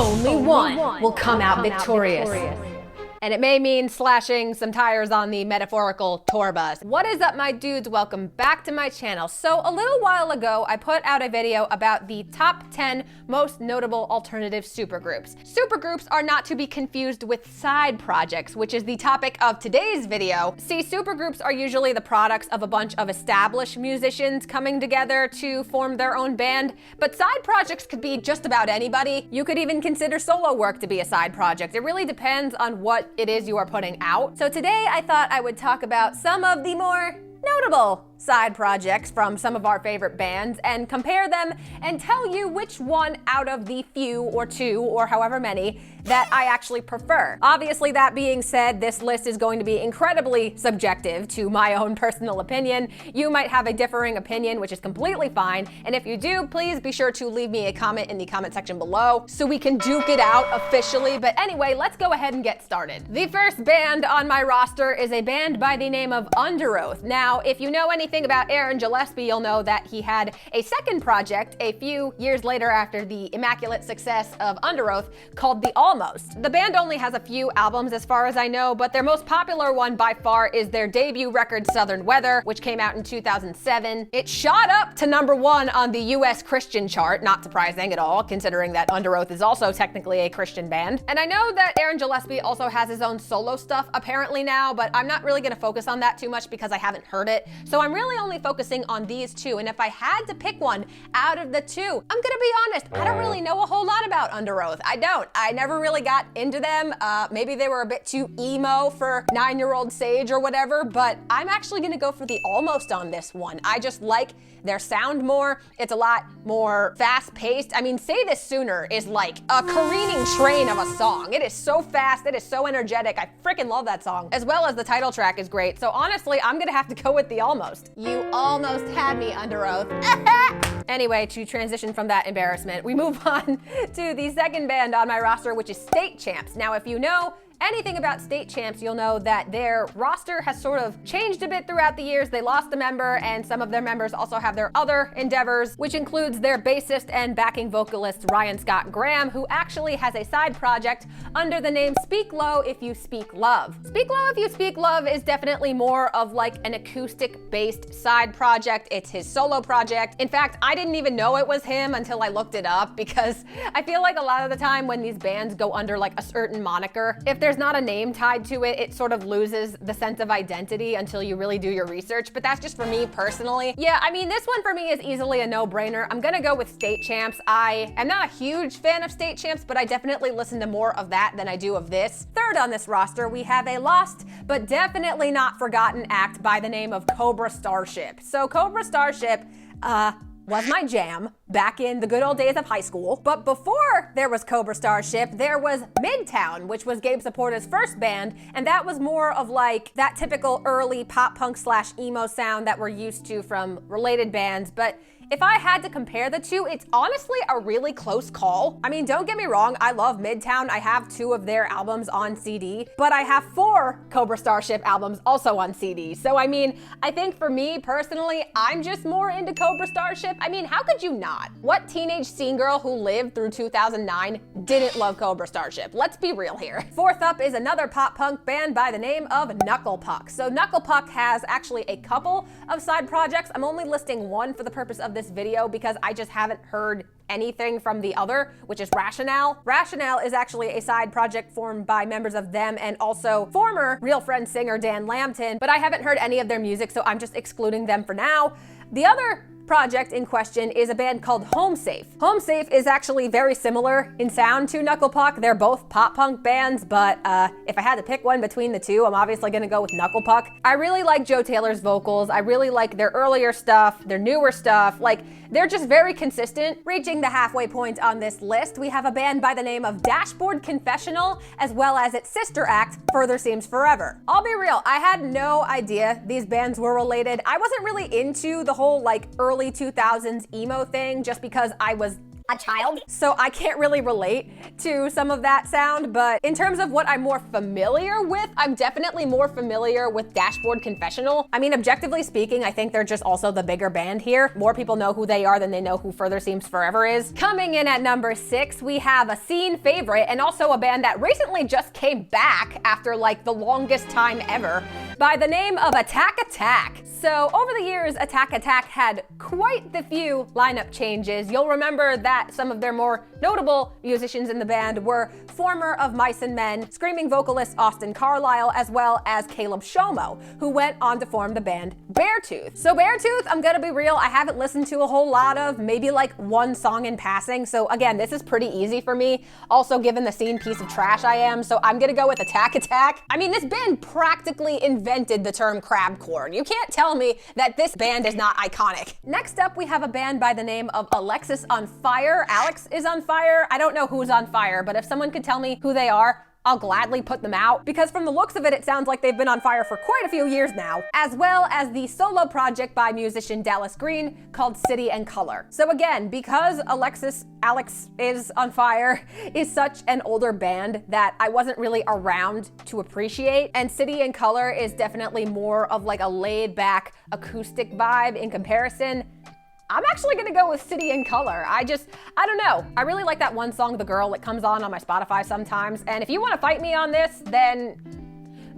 only one will come out victorious. And it may mean slashing some tires on the metaphorical tour bus. What is up, my dudes? Welcome back to my channel. So a little while ago, I put out a video about the top 10 most notable alternative supergroups. Supergroups are not to be confused with side projects, which is the topic of today's video. See, supergroups are usually the products of a bunch of established musicians coming together to form their own band, but side projects could be just about anybody. You could even consider solo work to be a side project. It really depends on what it is you are putting out. So today I thought I would talk about some of the more notable side projects from some of our favorite bands and compare them and tell you which one out of the few or two or however many that I actually prefer. Obviously, that being said, this list is going to be incredibly subjective to my own personal opinion. You might have a differing opinion, which is completely fine. And if you do, please be sure to leave me a comment in the comment section below so we can duke it out officially. But anyway, let's go ahead and get started. The first band on my roster is a band by the name of Underoath. Now, if you know anything about Aaron Gillespie, you'll know that he had a second project a few years later after the immaculate success of Underoath called The Almost. The band only has a few albums as far as I know, but their most popular one by far is their debut record Southern Weather, which came out in 2007. It shot up to #1 on the US Christian chart, not surprising at all, considering that Underoath is also technically a Christian band. And I know that Aaron Gillespie also has his own solo stuff apparently now, but I'm not really gonna focus on that too much because I haven't heard it. So I'm really only focusing on these two, and if I had to pick one out of the two, I'm gonna be honest, I don't really know a whole lot about Underoath. I don't. I never really got into them. Maybe they were a bit too emo for 9-year-old Sage or whatever, but I'm actually gonna go for the Almost on this one. I just like their sound more. It's a lot more fast-paced. I mean, Say This Sooner is like a careening train of a song. It is so fast, it is so energetic. I freaking love that song. As well as the title track is great. So honestly, I'm gonna have to go with the Almost. You almost had me, Underoath. Anyway, to transition from that embarrassment, we move on to the second band on my roster, which is State Champs. Now, if you know anything about State Champs, you'll know that their roster has sort of changed a bit throughout the years. They lost a member, and some of their members also have their other endeavors, which includes their bassist and backing vocalist Ryan Scott Graham, who actually has a side project under the name Speak Low If You Speak Love. Speak Low If You Speak Love is definitely more of like an acoustic-based side project. It's his solo project. In fact, I didn't even know it was him until I looked it up, because I feel like a lot of the time when these bands go under like a certain moniker, if there's not a name tied to it, it sort of loses the sense of identity until you really do your research, but that's just for me personally. Yeah, I mean, this one for me is easily a no-brainer. I'm gonna go with State Champs. I am not a huge fan of State Champs, but I definitely listen to more of that than I do of this. Third on this roster, we have a lost but definitely not forgotten act by the name of Cobra Starship. So Cobra Starship, was my jam back in the good old days of high school. But before there was Cobra Starship, there was Midtown, which was Gabe Saporta's first band, and that was more of like that typical early pop punk / emo sound that we're used to from related bands. But if I had to compare the two, it's honestly a really close call. I mean, don't get me wrong, I love Midtown. I have 2 of their albums on CD, but I have 4 Cobra Starship albums also on CD. So I mean, I think for me personally, I'm just more into Cobra Starship. I mean, how could you not? What teenage scene girl who lived through 2009 didn't love Cobra Starship? Let's be real here. Fourth up is another pop punk band by the name of Knuckle Puck. So Knuckle Puck has actually a couple of side projects. I'm only listing one for the purpose of this video because I just haven't heard anything from the other, which is Rationale. Rationale is actually a side project formed by members of them and also former Real Friends singer Dan Lambton, but I haven't heard any of their music, so I'm just excluding them for now. The other project in question is a band called Home Safe. Home Safe is actually very similar in sound to Knuckle Puck. They're both pop punk bands, but if I had to pick one between the two, I'm obviously gonna go with Knuckle Puck. I really like Joe Taylor's vocals. I really like their earlier stuff, their newer stuff. Like, they're just very consistent. Reaching the halfway point on this list, we have a band by the name of Dashboard Confessional, as well as its sister act, Further Seems Forever. I'll be real, I had no idea these bands were related. I wasn't really into the whole like early 2000s emo thing just because I was a child. So I can't really relate to some of that sound, but in terms of what I'm more familiar with, I'm definitely more familiar with Dashboard Confessional. I mean, objectively speaking, I think they're just also the bigger band here. More people know who they are than they know who Further Seems Forever is. Coming in at number 6, we have a scene favorite and also a band that recently just came back after like the longest time ever by the name of Attack Attack. So over the years, Attack Attack had quite the few lineup changes. You'll remember that some of their more notable musicians in the band were former of Mice and Men screaming vocalist Austin Carlisle, as well as Caleb Shomo, who went on to form the band Beartooth. So Beartooth, I'm gonna be real, I haven't listened to a whole lot of, maybe like one song in passing. So again, this is pretty easy for me. Also, given the scene piece of trash I am, so I'm gonna go with Attack Attack. I mean, this band practically invented the term crabcore. You can't tell me that this band is not iconic. Next up, we have a band by the name of Alexis on Fire. Alex is on fire. I don't know who's on fire, but if someone could tell me who they are, I'll gladly put them out, because from the looks of it, it sounds like they've been on fire for quite a few years now, as well as the solo project by musician Dallas Green called City and Color. So again, because Alex is on fire is such an older band that I wasn't really around to appreciate, and City and Color is definitely more of like a laid back acoustic vibe in comparison, I'm actually gonna go with City and Color. I don't know. I really like that one song, The Girl, that comes on my Spotify sometimes. And if you wanna fight me on this, then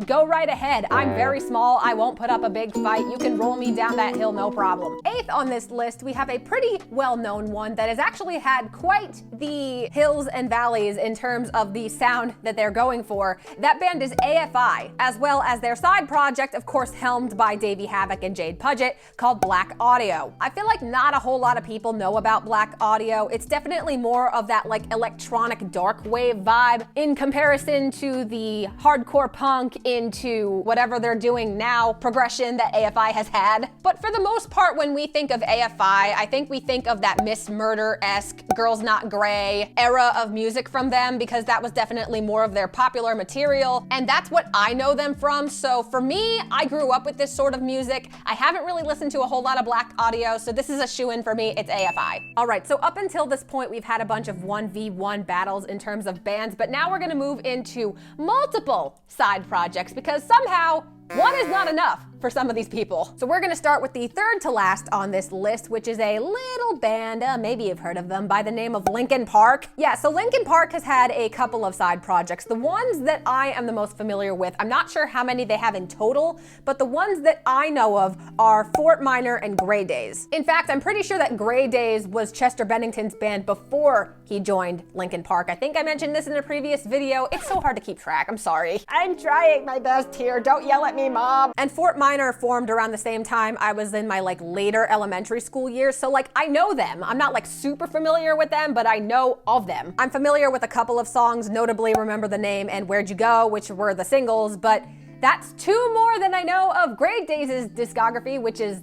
go right ahead. I'm very small. I won't put up a big fight. You can roll me down that hill, no problem. 8th on this list, we have a pretty well-known one that has actually had quite the hills and valleys in terms of the sound that they're going for. That band is AFI, as well as their side project, of course, helmed by Davey Havok and Jade Puget, called Black Audio. I feel like not a whole lot of people know about Black Audio. It's definitely more of that like electronic dark wave vibe in comparison to the hardcore punk into whatever they're doing now progression that AFI has had. But for the most part, when we think of AFI, I think we think of that Miss Murder-esque Girls Not Grey era of music from them, because that was definitely more of their popular material, and that's what I know them from. So for me, I grew up with this sort of music. I haven't really listened to a whole lot of Black Audio, so this is a shoo-in for me. It's AFI. All right, so up until this point, we've had a bunch of 1v1 battles in terms of bands, but now we're gonna move into multiple side projects, because somehow one is not enough for some of these people. So we're gonna start with the third to last on this list, which is a little band, maybe you've heard of them, by the name of Linkin Park. Yeah, so Linkin Park has had a couple of side projects. The ones that I am the most familiar with, I'm not sure how many they have in total, but the ones that I know of are Fort Minor and Grey Days. In fact, I'm pretty sure that Grey Days was Chester Bennington's band before he joined Linkin Park. I think I mentioned this in a previous video. It's so hard to keep track, I'm sorry. I'm trying my best here, don't yell at me, Mom. And Fort Minor formed around the same time I was in my like later elementary school years, so like I know them. I'm not like super familiar with them, but I know of them. I'm familiar with a couple of songs, notably Remember the Name and Where'd You Go, which were the singles, but that's two more than I know of Grey Days' discography, which is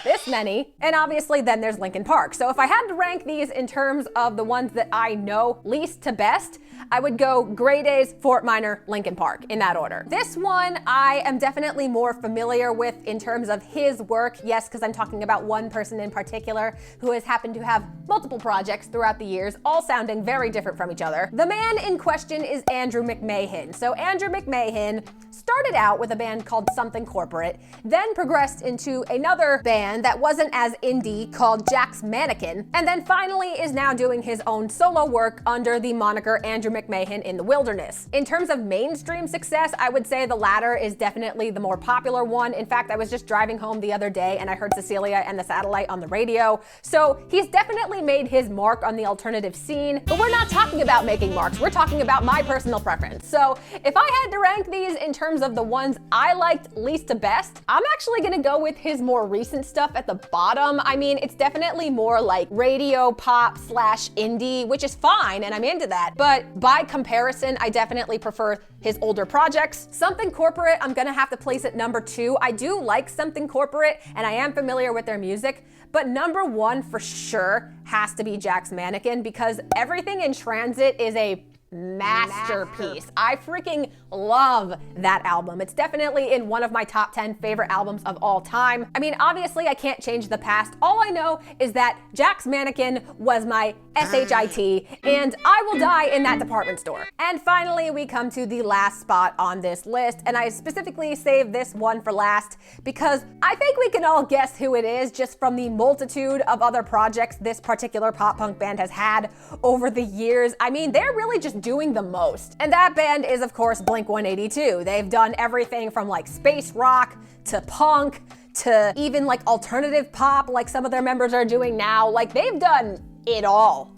this many. And obviously then there's Linkin Park. So if I had to rank these in terms of the ones that I know least to best, I would go Grey Days, Fort Minor, Linkin Park, in that order. This one I am definitely more familiar with in terms of his work. Yes, because I'm talking about one person in particular who has happened to have multiple projects throughout the years, all sounding very different from each other. The man in question is Andrew Mcmahon. So Andrew Mcmahon started out with a band called Something Corporate, then progressed into another band that wasn't as indie called Jack's Mannequin, and then finally is now doing his own solo work under the moniker Andrew Mcmahon in the Wilderness. In terms of mainstream success, I would say the latter is definitely the more popular one. In fact, I was just driving home the other day and I heard Cecilia and the Satellite on the radio. So he's definitely made his mark on the alternative scene, but we're not talking about making marks. We're talking about my personal preference. So if I had to rank these in terms of the ones I liked least to best, I'm actually gonna go with his more recent stuff at the bottom. I mean, it's definitely more like radio pop / indie, which is fine, and I'm into that. But by comparison, I definitely prefer his older projects. Something Corporate, I'm gonna have to place at number 2. I do like Something Corporate, and I am familiar with their music, but number 1 for sure has to be Jack's Mannequin, because Everything in Transit is a masterpiece. I freaking love that album. It's definitely in one of my top 10 favorite albums of all time. I mean, obviously I can't change the past. All I know is that Jack's Mannequin was my SHIT, and I will die in that department store. And finally, we come to the last spot on this list, and I specifically saved this one for last because I think we can all guess who it is just from the multitude of other projects this particular pop punk band has had over the years. I mean, they're really just doing the most. And that band is, of course, Blink-182. They've done everything from like space rock to punk to even like alternative pop like some of their members are doing now. Like, they've done it all.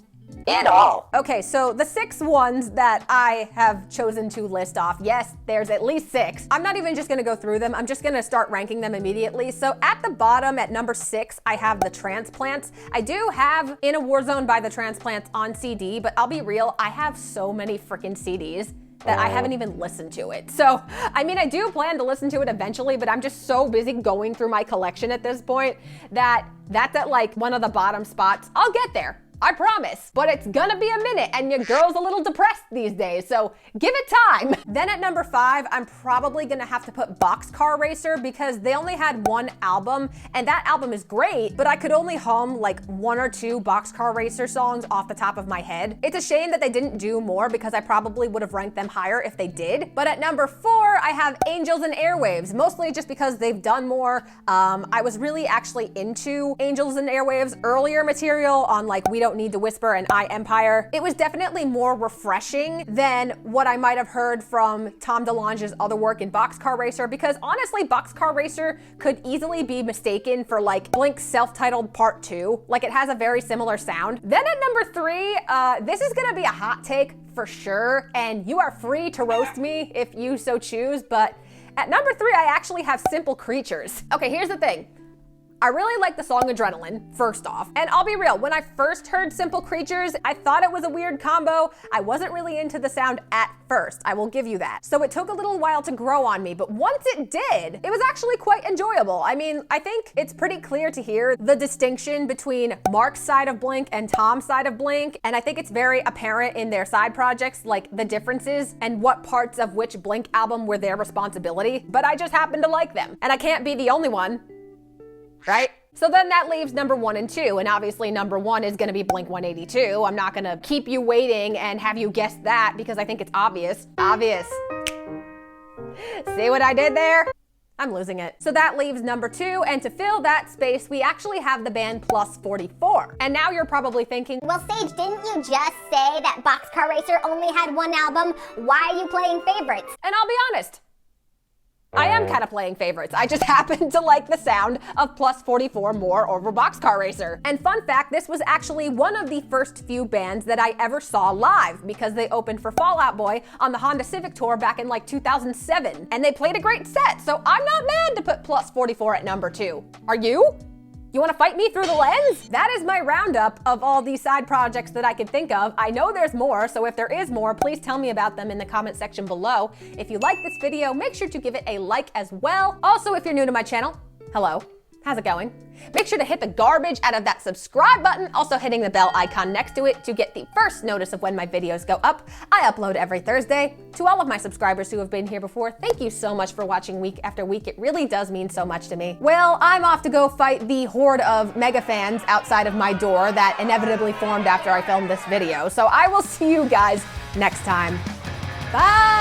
Okay, so the 6 ones that I have chosen to list off, yes, there's at least 6. I'm not even just gonna go through them, I'm just gonna start ranking them immediately. So at the bottom, at number 6, I have The Transplants. I do have In a War Zone by The Transplants on CD, but I'll be real, I have so many freaking CDs that I haven't even listened to it. So, I mean, I do plan to listen to it eventually, but I'm just so busy going through my collection at this point that that's at like one of the bottom spots. I'll get there, I promise, but it's gonna be a minute, and your girl's a little depressed these days, so give it time. Then at number 5, I'm probably gonna have to put Boxcar Racer because they only had 1 album, and that album is great, but I could only hum like 1 or 2 Boxcar Racer songs off the top of my head. It's a shame that they didn't do more because I probably would have ranked them higher if they did. But at number 4, I have Angels and Airwaves, mostly just because they've done more. I was really actually into Angels and Airwaves' earlier material on like We Don't Need to Whisper and I, Empire. It was definitely more refreshing than what I might have heard from Tom DeLonge's other work in Boxcar Racer, because honestly, Boxcar Racer could easily be mistaken for like Blink's self-titled Part 2. Like, it has a very similar sound. Then at number 3, this is gonna be a hot take for sure, and you are free to roast me if you so choose, but at number 3, I actually have Simple Creatures. Okay, here's the thing. I really like the song Adrenaline, first off. And I'll be real, when I first heard Simple Creatures, I thought it was a weird combo. I wasn't really into the sound at first, I will give you that. So it took a little while to grow on me, but once it did, it was actually quite enjoyable. I mean, I think it's pretty clear to hear the distinction between Mark's side of Blink and Tom's side of Blink, and I think it's very apparent in their side projects, like the differences and what parts of which Blink album were their responsibility, but I just happen to like them. And I can't be the only one, right? So then that leaves number 1 and 2, and obviously number 1 is gonna be Blink-182. I'm not gonna keep you waiting and have you guess that because I think it's obvious. Obvious. See what I did there? I'm losing it. So that leaves number 2, and to fill that space, we actually have the band Plus 44. And now you're probably thinking, well, Sage, didn't you just say that Boxcar Racer only had 1 album? Why are you playing favorites? And I'll be honest, I am kind of playing favorites. I just happen to like the sound of Plus 44 more over Boxcar Racer. And fun fact, this was actually one of the first few bands that I ever saw live because they opened for Fall Out Boy on the Honda Civic Tour back in like 2007. And they played a great set, so I'm not mad to put Plus 44 at number 2. Are you? You wanna fight me through the lens? That is my roundup of all these side projects that I could think of. I know there's more, so if there is more, please tell me about them in the comment section below. If you like this video, make sure to give it a like as well. Also, if you're new to my channel, hello. How's it going? Make sure to hit the garbage out of that subscribe button, also hitting the bell icon next to it to get the first notice of when my videos go up. I upload every Thursday. To all of my subscribers who have been here before, thank you so much for watching week after week. It really does mean so much to me. Well, I'm off to go fight the horde of mega fans outside of my door that inevitably formed after I filmed this video. So I will see you guys next time. Bye!